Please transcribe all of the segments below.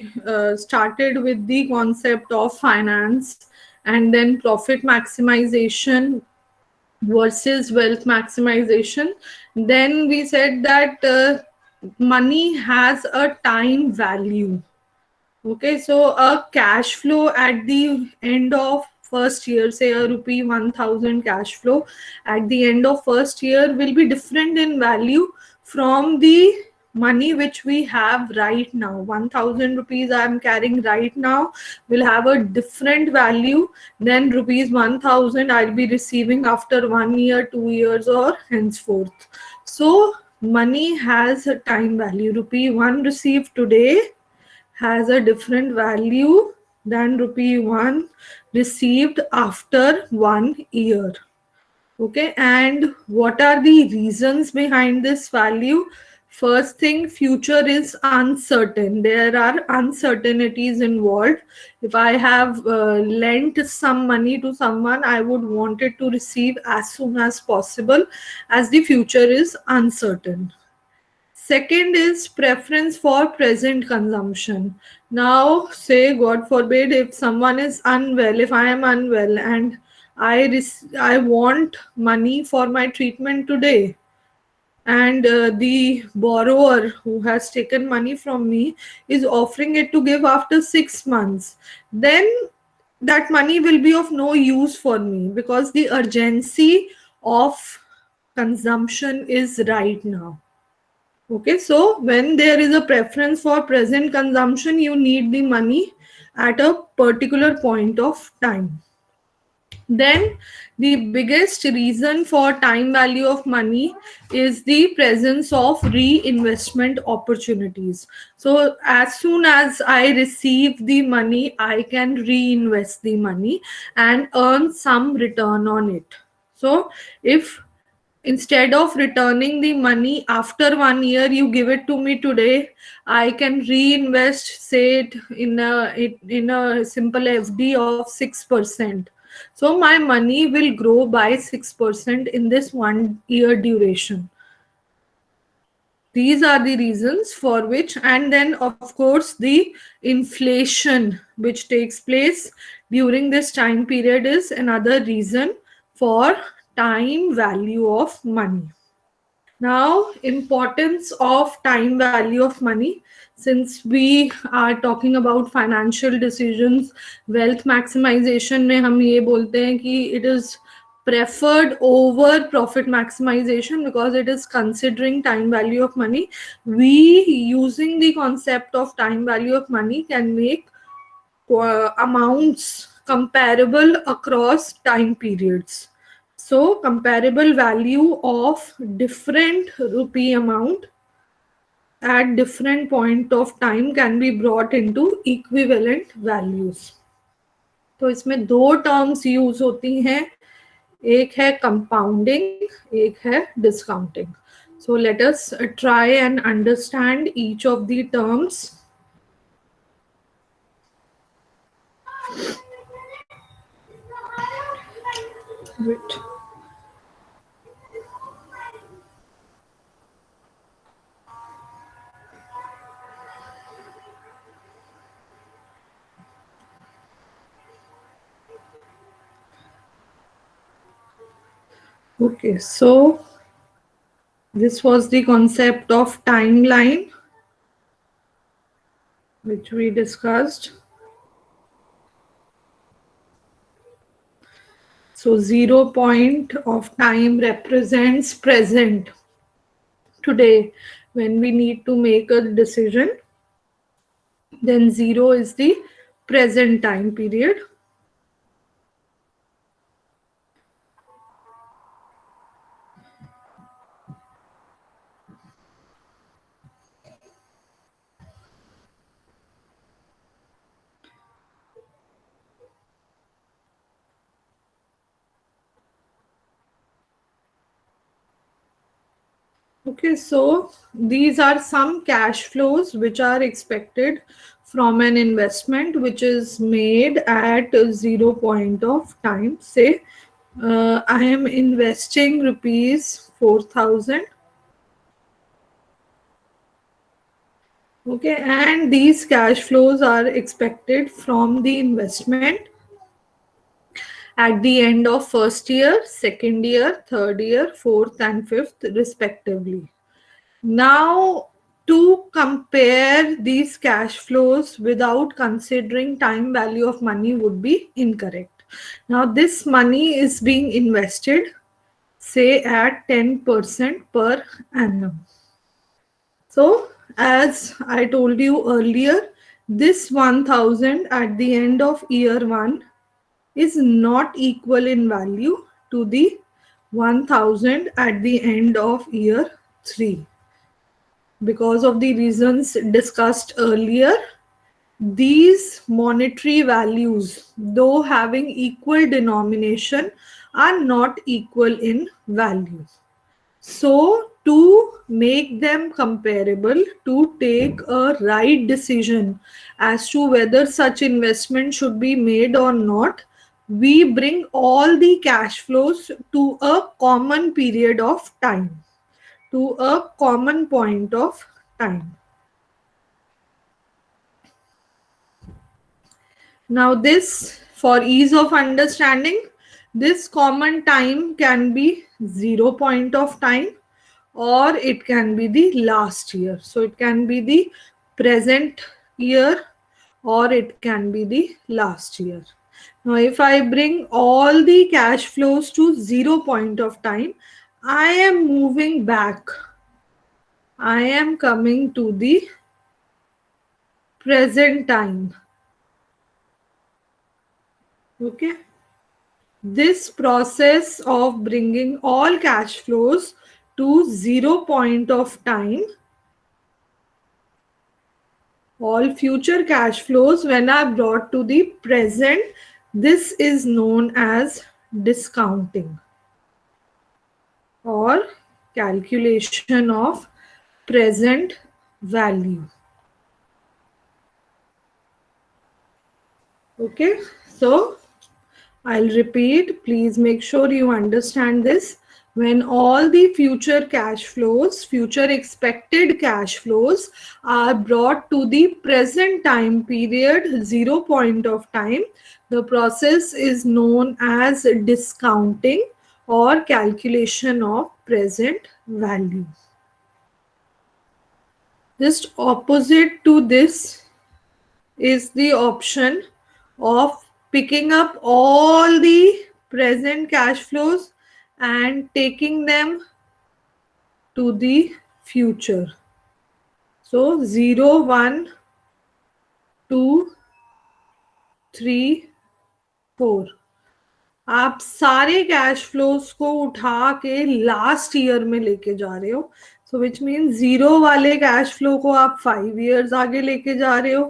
we started with the concept of finance and then profit maximization versus wealth maximization. Then we said that money has a time value. Okay, so a cash flow at the end of first year, say a rupee 1000 cash flow at the end of first year will be different in value from the money which we have right now. 1000 rupees I am carrying right now will have a different value than rupees 1000 I'll be receiving after 1 year, 2 years, or henceforth. So money has a time value. Rupee 1 received today has a different value than rupee 1 received after 1 year. Okay, and what are the reasons behind this value? First thing, future is uncertain. There are uncertainties involved. If I have lent some money to someone, I would want it to receive as soon as possible, as the future is uncertain. Second is preference for present consumption. Now, say, God forbid, if someone is unwell, if I am unwell and I want money for my treatment today, and the borrower who has taken money from me is offering it to give after 6 months, then that money will be of no use for me because the urgency of consumption is right now. Okay, so when there is a preference for present consumption, you need the money at a particular point of time. Then the biggest reason for time value of money is the presence of reinvestment opportunities. So as soon as I receive the money, I can reinvest the money and earn some return on it. So if instead of returning the money after 1 year, you give it to me today, I can reinvest, say it in a simple FD of 6%. So my money will grow by 6% in this 1 year duration. These are the reasons for which, and then of course the inflation which takes place during this time period is another reason for time value of money. Now, importance of time value of money. Since we are talking about financial decisions, wealth maximization में हम ये बोलते हैं कि it is preferred over profit maximization because it is considering time value of money. We, using the concept of time value of money, can make amounts comparable across time periods. So comparable value of different rupee amount at different point of time can be brought into equivalent values. तो इसमें दो terms use होती हैं, एक है compounding, एक है discounting. So let us try and understand each of the terms. Wait. Okay, so this was the concept of timeline which we discussed. So 0 point of time represents present. Today, when we need to make a decision, then 0 is the present time period. Okay, so these are some cash flows which are expected from an investment which is made at 0 point of time. Say, I am investing rupees 4,000 Okay, and these cash flows are expected from the investment at the end of first year, second year, third year, fourth, and fifth, respectively. Now, to compare these cash flows without considering time value of money would be incorrect. Now, this money is being invested, say, at 10% per annum. So, as I told you earlier, this 1000 at the end of year 1 is not equal in value to the 1000 at the end of year 3. Because of the reasons discussed earlier, these monetary values, though having equal denomination, are not equal in value. So, to make them comparable, to take a right decision as to whether such investment should be made or not, we bring all the cash flows to a common period of time, to a common point of time. Now, this, for ease of understanding, this common time can be 0 point of time, or it can be the last year. So it can be the present year, or it can be the last year. Now, if I bring all the cash flows to 0 point of time, I am moving back. I am coming to the present time. Okay. This process of bringing all cash flows to 0 point of time, all future cash flows when are brought to the present, this is known as discounting or calculation of present value. Okay, so I'll repeat, please make sure you understand this. When all the future cash flows, future expected cash flows are brought to the present time period, 0 point of time, the process is known as discounting or calculation of present value. Just opposite to this is the option of picking up all the present cash flows and taking them to the future. So 0, 1, 2, 3, 4. आप सारे cash flows को उठा के last year में लेके जा रहे हो. सो विच मीन 0 वाले कैश फ्लो को आप 5 years आगे लेके जा रहे हो.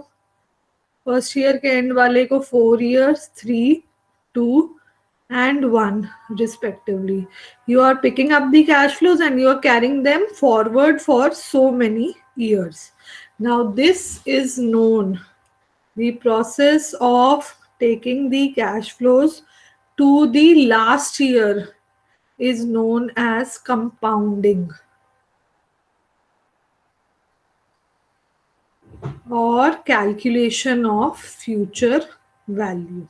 फर्स्ट ईयर के एंड वाले को 4 years, 3, 2 and 1 respectively. You are picking up the cash flows and you are carrying them forward for so many years. Now this is known, the process of taking the cash flows to the last year is known as compounding or calculation of future value.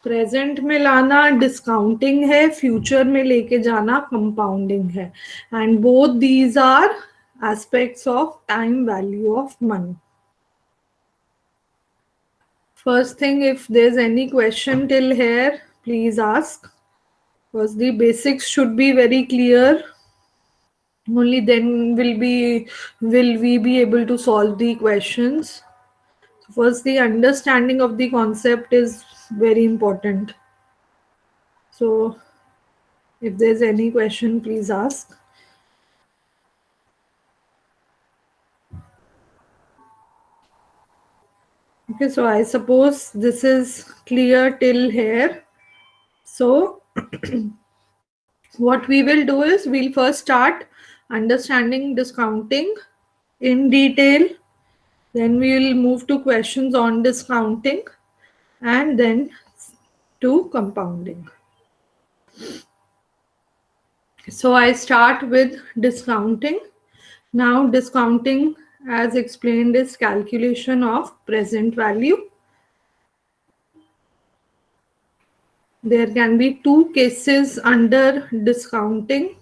Present में लाना discounting है, future में लेके जाना compounding है, and both these are aspects of time value of money. First thing, if there's any question till here, please ask, because the basics should be very clear. Only then will we be able to solve the questions. First, the understanding of the concept is very important. So if there's any question, please ask. Okay, so I suppose this is clear till here. So what we will do is we'll first start understanding discounting in detail. Then we will move to questions on discounting and then to compounding. So I start with discounting. Now discounting, as explained, is calculation of present value. There can be two cases under discounting.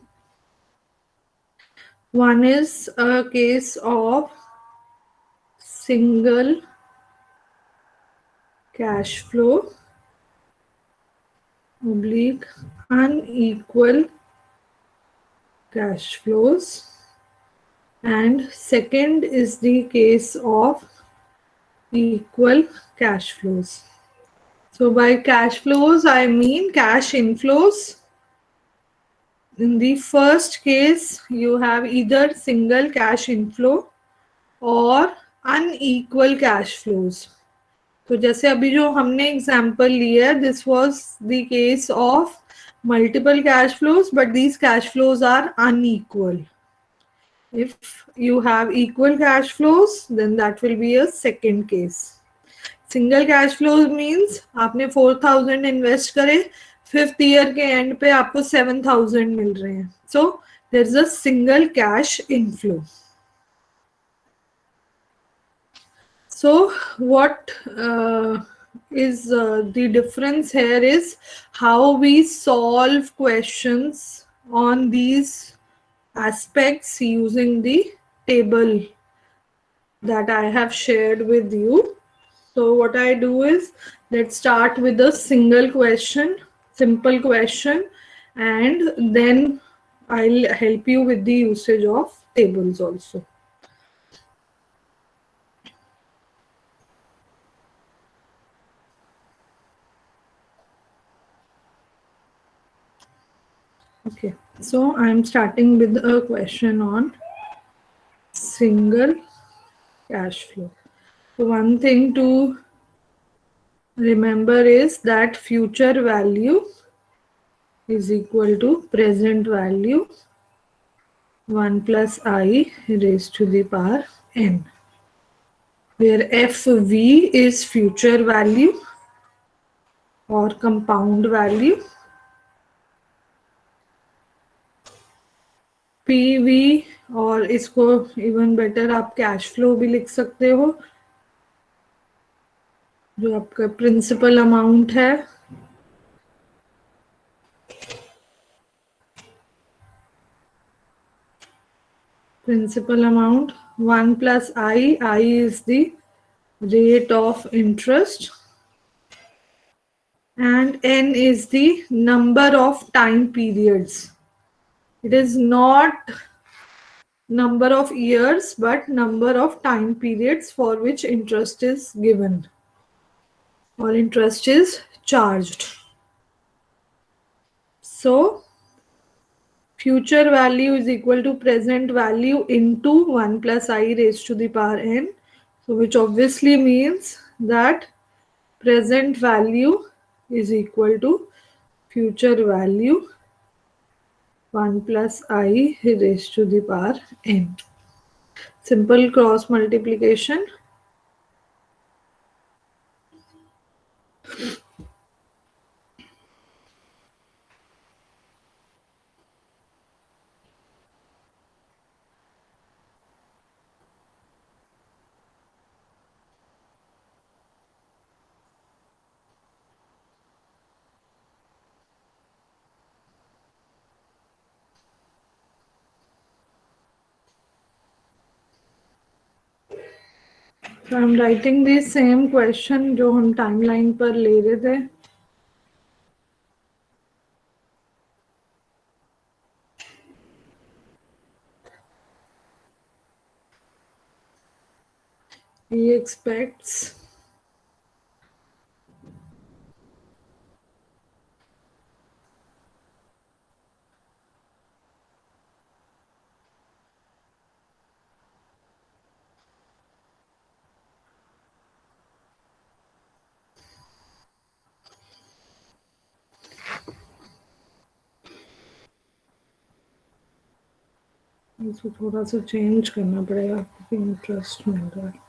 One is a case of single cash flow oblique unequal cash flows, and second is the case of equal cash flows. So by cash flows I mean cash inflows. In the first case you have either single cash inflow और unequal cash flows. तो जैसे अभी जो हमने example लिया है, this was the case of multiple cash flows, but these cash flows are unequal. If you have equal cash flows, then that will be a second case. Single cash flows means आपने 4,000 invest करे, fifth year के and पे आपको 7,000 मिल रहे हैं. So there is a single cash inflow. So what is the difference here is how we solve questions on these aspects using the table that I have shared with you. So what I do is, let's start with a single question, simple question, and then I'll help you with the usage of tables also. Okay, so I'm starting with a question on single cash flow. So one thing to remember is that future value is equal to present value 1 plus I raised to the power n, where FV is future value or compound value, PV और इसको even better आप cash flow भी लिख सकते हो, जो आपका principal amount है, principal amount 1 plus I is the rate of interest, and n is the number of time periods. It is not number of years but number of time periods for which interest is given or interest is charged. So future value is equal to present value into 1 plus I raised to the power n. So which obviously means that present value is equal to future value 1 plus I raised to the power n. Simple cross multiplication. So I'm writing the same question जो हम timeline पर ले रहे थे. He expects इसको थोड़ा सा change करना पड़ेगा क्योंकि इंटरेस्ट मिल रहा है.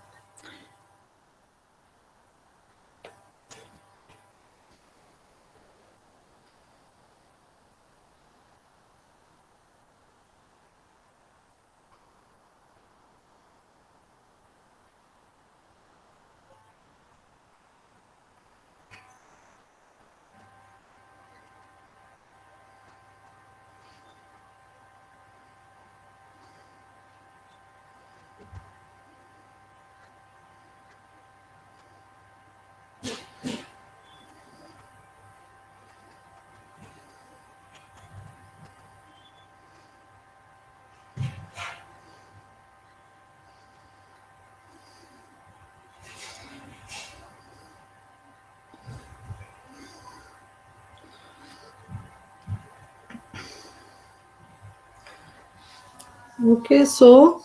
Okay, so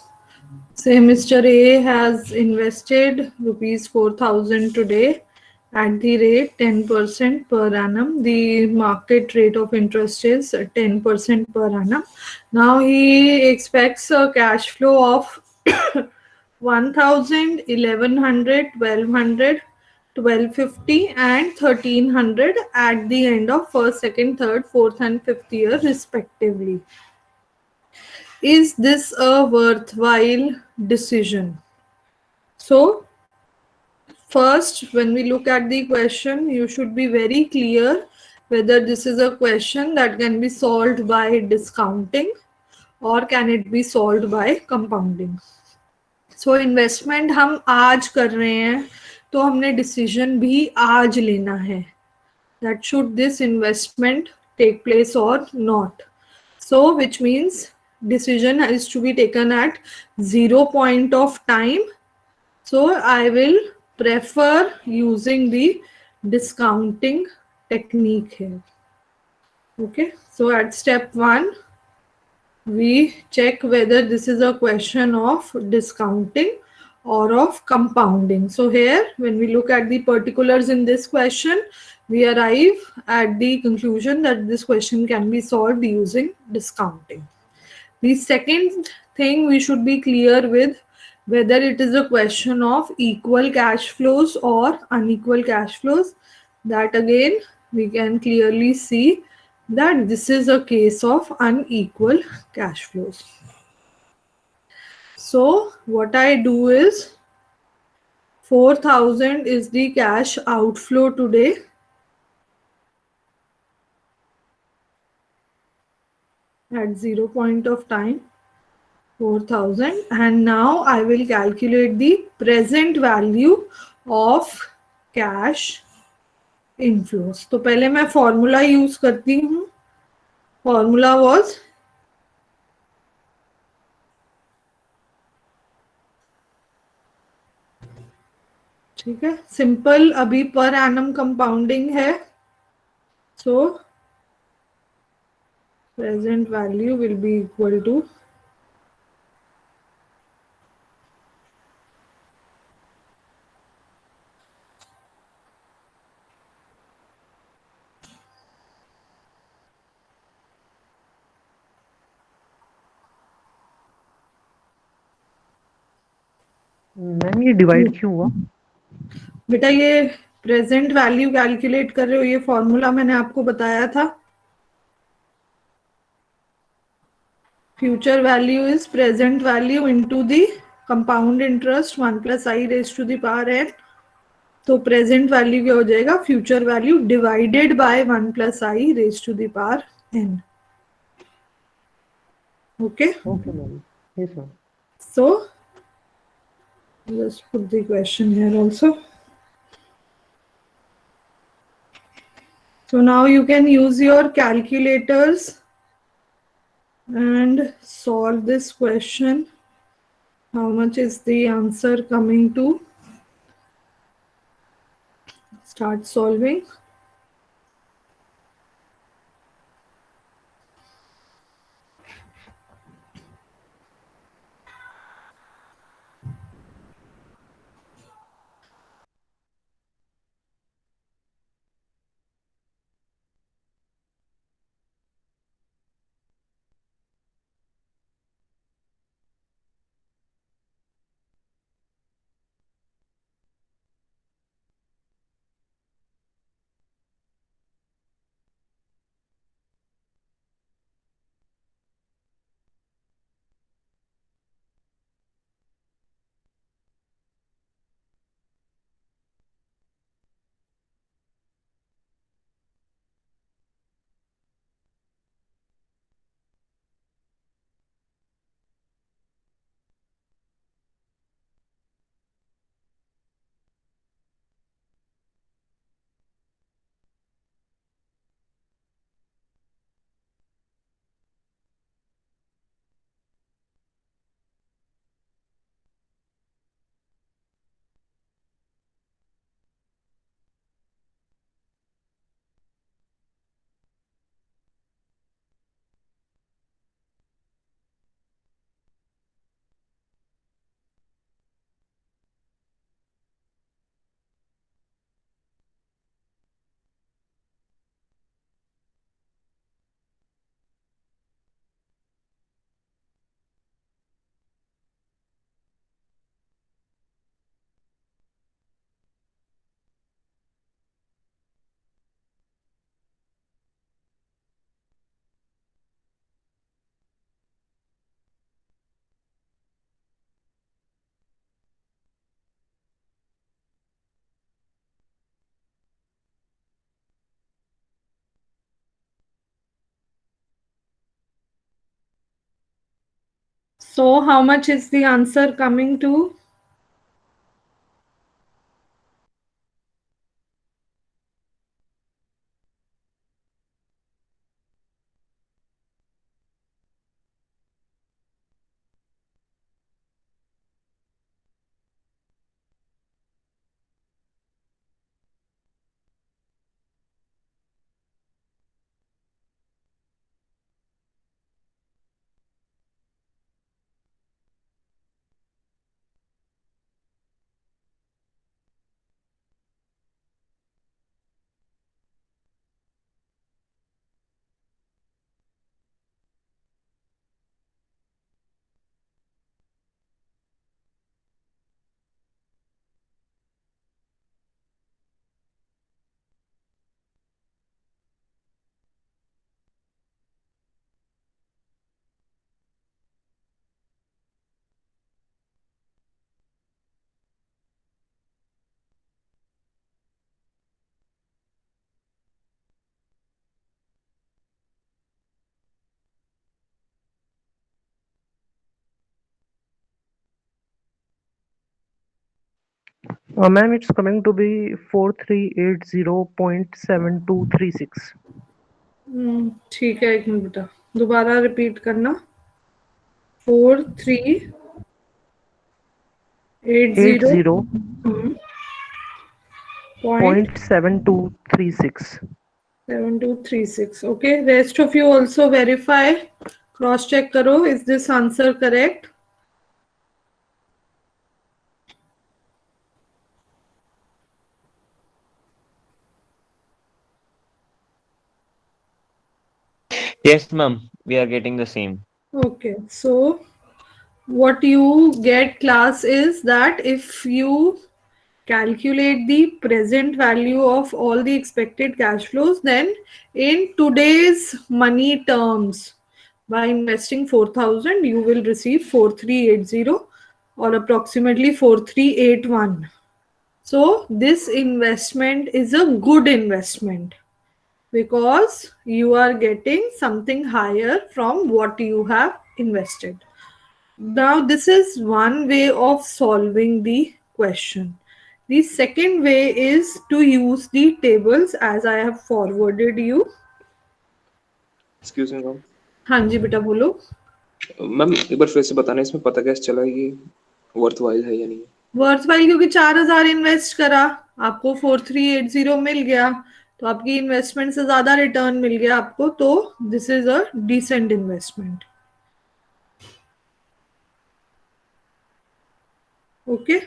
say Mr. A has invested rupees 4,000 today at the rate 10% per annum. The market rate of interest is 10% per annum. Now he expects a cash flow of 1,000, 1,100, 1,200, 1,250 and 1,300 at the end of first, second, third, fourth and fifth year respectively. Is this a worthwhile decision? So, first, when we look at the question, you should be very clear whether this is a question that can be solved by discounting or can it be solved by compounding. So, investment हम आज कर रहे हैं तो हमने decision भी आज लेना है that should this investment take place or not. So which means decision is to be taken at 0 point of time. So I will prefer using the discounting technique here. Okay, so at step 1 we check whether this is a question of discounting or of compounding. So here when we look at the particulars in this question, we arrive at the conclusion that this question can be solved using discounting. The second thing we should be clear with whether it is a question of equal cash flows or unequal cash flows. That again we can clearly see that this is a case of unequal cash flows. So what I do is 4,000 is the cash outflow today. At 0 point of time 4,000 and now I will calculate the present value of cash inflows. तो पहले मैं formula use करती हूँ. Formula was ठीक है simple अभी पर annum compounding है so present value will be equal to ma'am ये डिवाइड क्यों हुआ? बेटा ये प्रेजेंट वैल्यू कैलकुलेट कर रहे हो ये फॉर्मूला मैंने आपको बताया था. Future value is present value into the compound interest 1 plus I raised to the power n. तो प्रेजेंट वैल्यू क्या हो जाएगा future value divided by 1 plus i raise to the power n. Okay. Okay, ma'am. Yes, ma'am. So let's put the question here also. So now you can use your calculators and solve this question. How much is the answer coming to? Start solving. So how much is the answer coming to? Ma'am, it's coming to be 4380.7236. ठीक है, एक minute बेटा, दोबारा repeat करना। 4380 point 80.7236. 7236. Okay, rest of you also verify, cross check करो, is this answer correct? Yes, ma'am. We are getting the same. Okay, so what you get, class, is that if you calculate the present value of all the expected cash flows, then in today's money terms, by investing 4,000, you will receive 4380 or approximately 4381. So this investment is a good investment because you are getting something higher from what you have invested. Now, this is one way of solving the question. The second way is to use the tables as I have forwarded you. Excuse me ma'am. हाँ जी बेटा बोलो। Ma'am एक बार फिर से बताना, इसमें पता कैसे चला ये वर्थ वाइल है या नहीं? वर्थवाइल क्योंकि 4,000 इन्वेस्ट करा, आपको 4380 मिल गया, तो आपकी इन्वेस्टमेंट से ज्यादा रिटर्न मिल गया आपको, तो this is a decent investment. Okay,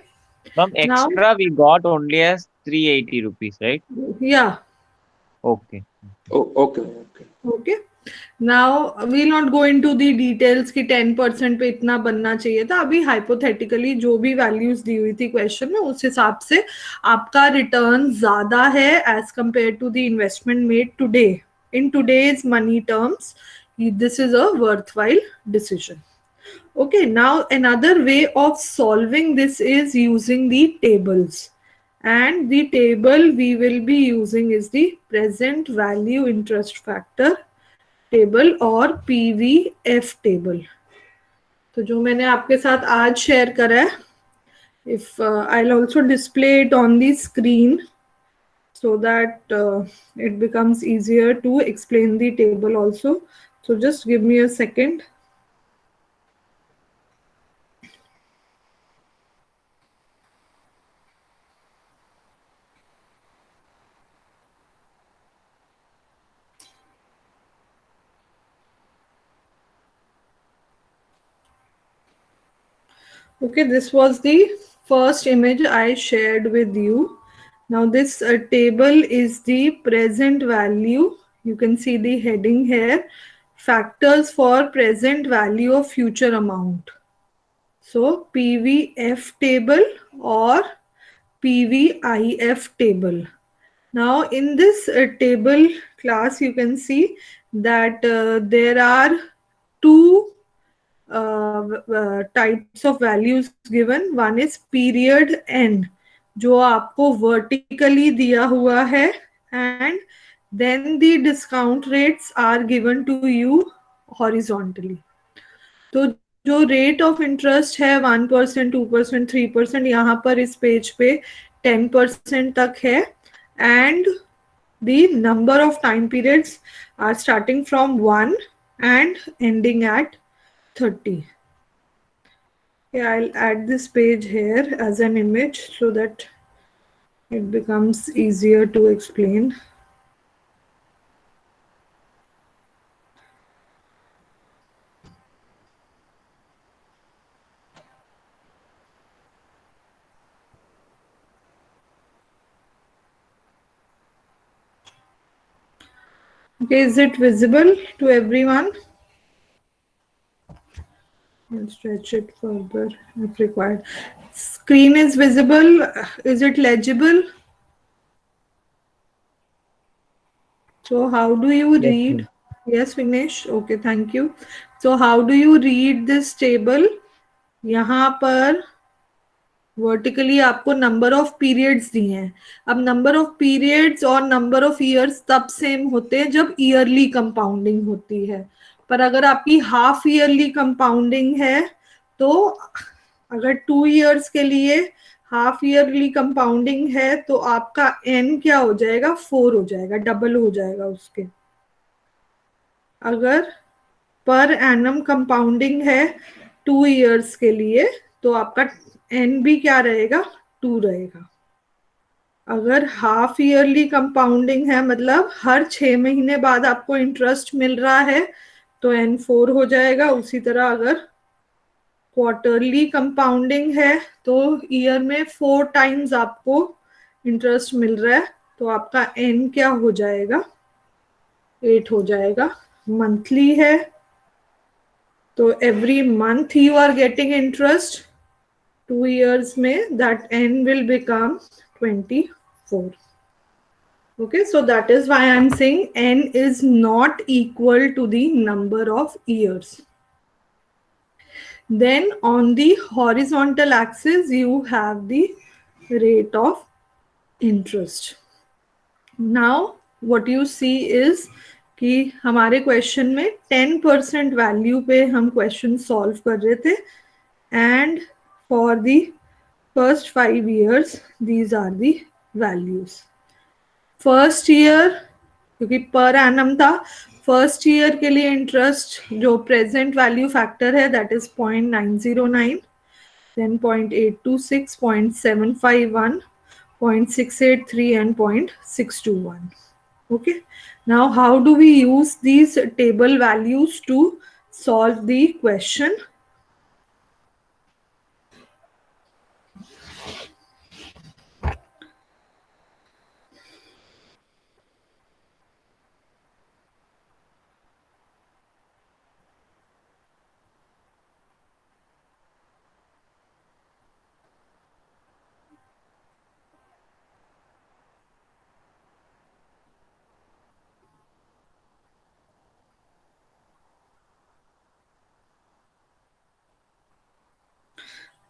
Ma'am, now extra we got only as 380 rupees, right? या Okay. Okay okay. Okay, now we not go into the details कि 10% पे इतना बनना चाहिए था। अभी हाइपोथेटिकली जो भी वैल्यूज दी हुई थी क्वेश्चन में, उस हिसाब से आपका रिटर्न ज्यादा है as compare to the investment made today in today's money terms. This is a worthwhile decision. Okay, now another way of solving this is using the tables. And the table we will be using is the present value interest factor table और PVF table. तो जो मैंने आपके साथ आज share करा है, if I'll also display it on the screen so that it becomes easier to explain the table also. So just give me a second. Okay, this was the first image I shared with you. Now this table is the present value. You can see the heading here, factors for present value of future amount. So PVF table or PVIF table. Now in this table class, you can see that there are two types of values given. One is period end, जो आपको vertically दिया हुआ है, and then the discount rates are given to you horizontally. तो जो rate of interest है 1%, 2%, 3%, यहाँ पर इस पेज पे 10% तक है, and the number of time periods are starting from 1 and ending at 30. Okay, I'll add this page here as an image so that it becomes easier to explain. Okay, is it visible to everyone? I'll stretch it further if required. Screen is visible. Is it legible? So how do you Yes, read? ma'am. Yes, Vignesh. Okay, thank you. So how do you read this table? यहाँ पर vertically आपको number of periods दिए हैं. अब number of periods और number of years तब same होते हैं जब ईयरली कंपाउंडिंग होती है, पर अगर आपकी हाफ ईयरली कंपाउंडिंग है तो अगर 2 इयर्स के लिए हाफ ईयरली कंपाउंडिंग है तो आपका एन क्या हो जाएगा, 4 हो जाएगा, डबल हो जाएगा उसके. अगर पर एनम कंपाउंडिंग है 2 इयर्स के लिए तो आपका एन भी क्या रहेगा, 2 रहेगा. अगर हाफ ईयरली कंपाउंडिंग है, मतलब हर 6 महीने बाद आपको इंटरेस्ट मिल रहा है, तो एन 4 हो जाएगा. उसी तरह अगर क्वार्टरली कंपाउंडिंग है तो ईयर में 4 टाइम्स आपको इंटरेस्ट मिल रहा है, तो आपका एन क्या हो जाएगा, 8 हो जाएगा. मंथली है तो every month you are getting interest. 2 years में that n will become 24. Okay, so that is why I'm saying n is not equal to the number of years. Then on the horizontal axis you have the rate of interest. Now what you see is कि हमारे question में 10% value पे हम question solve कर रहे थे, and for the first 5 years these are the values. First year क्योंकि per annum था, फर्स्ट ईयर के लिए इंटरेस्ट जो प्रेजेंट वैल्यू फैक्टर है that is 0.909, then 0.826, 0.751, 0.683 and 0.621. Okay, now how do we use these table values to solve the question?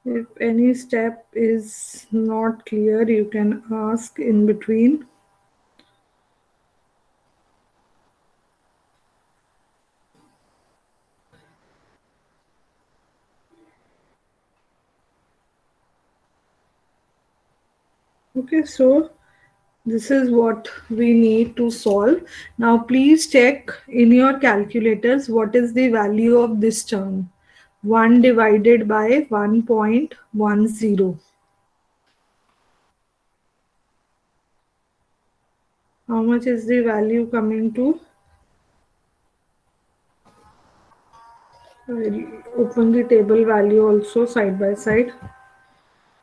If any step is not clear, you can ask in between. Okay, so this is what we need to solve. Now please check in your calculators what is the value of this term. 1 divided by 1.10. How much is the value coming to? I will open the table value also side by side.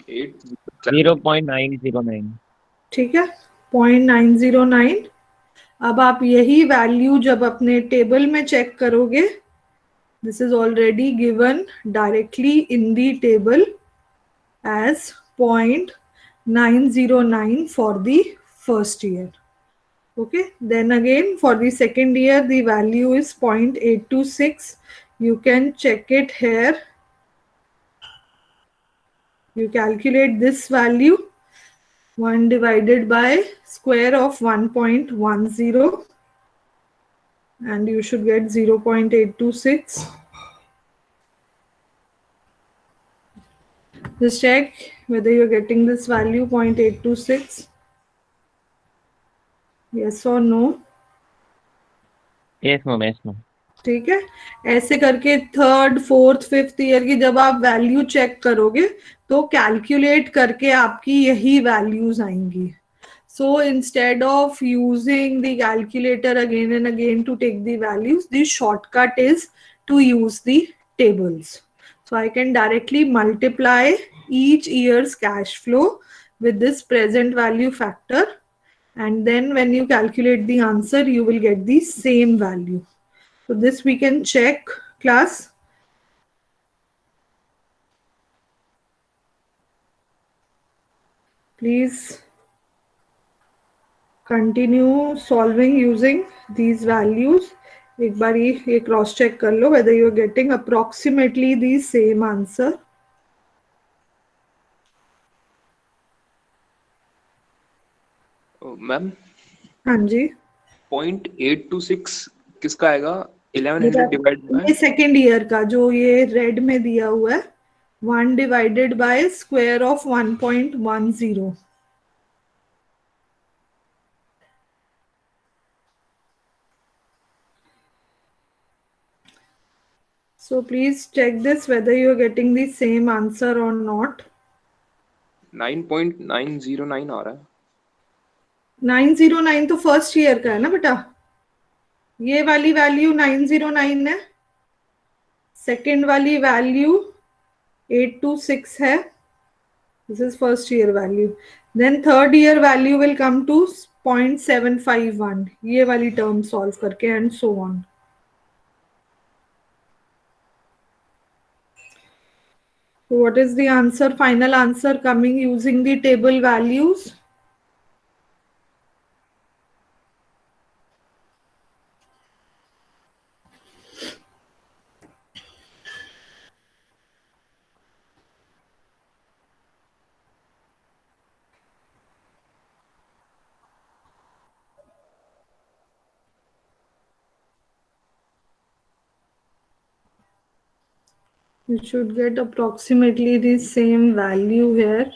0.909. ठीक है, 0.909. अब आप यही value जब अपने table में check करोगे, this is already given directly in the table as 0.909 for the first year. Okay, then again for the second year the value is 0.826. You can check it here. You calculate this value, 1 divided by square of 1.10, and you should get 0.826. Just check whether you're getting this value 0.826. Yes or no? Yes, ma'am. Yes, ma'am. ठीक है, ऐसे करके third fourth fifth year की जब आप value check करोगे तो calculate करके आपकी यही वैल्यूज आएंगी. So instead of using the calculator again and again to take the values, the shortcut is to use the tables. So I can directly multiply each year's cash flow with this present value factor, and then when you calculate the answer, you will get the same value. So this we can check, class. Please continue solving using these values. एक बार ये cross check कर लो whether you are getting approximately the same answer. Ma'am हाँ जी, 0.826 किसका आएगा? 1100 divide ये by second year का जो ये रेड में दिया हुआ है, 1 divided by square of 1.10. So please check this whether you are getting the same answer or not. 9.909 आ रहा है. 909 तो फर्स्ट ईयर का है ना बेटा, ये वाली वैल्यू 909 है, सेकेंड वाली वैल्यू 826 है. This is first year value. Then third year value will come to 0.751. ये वाली term solve करके and so on. So what is the answer? Final answer coming using the table values. You should get approximately the same value here.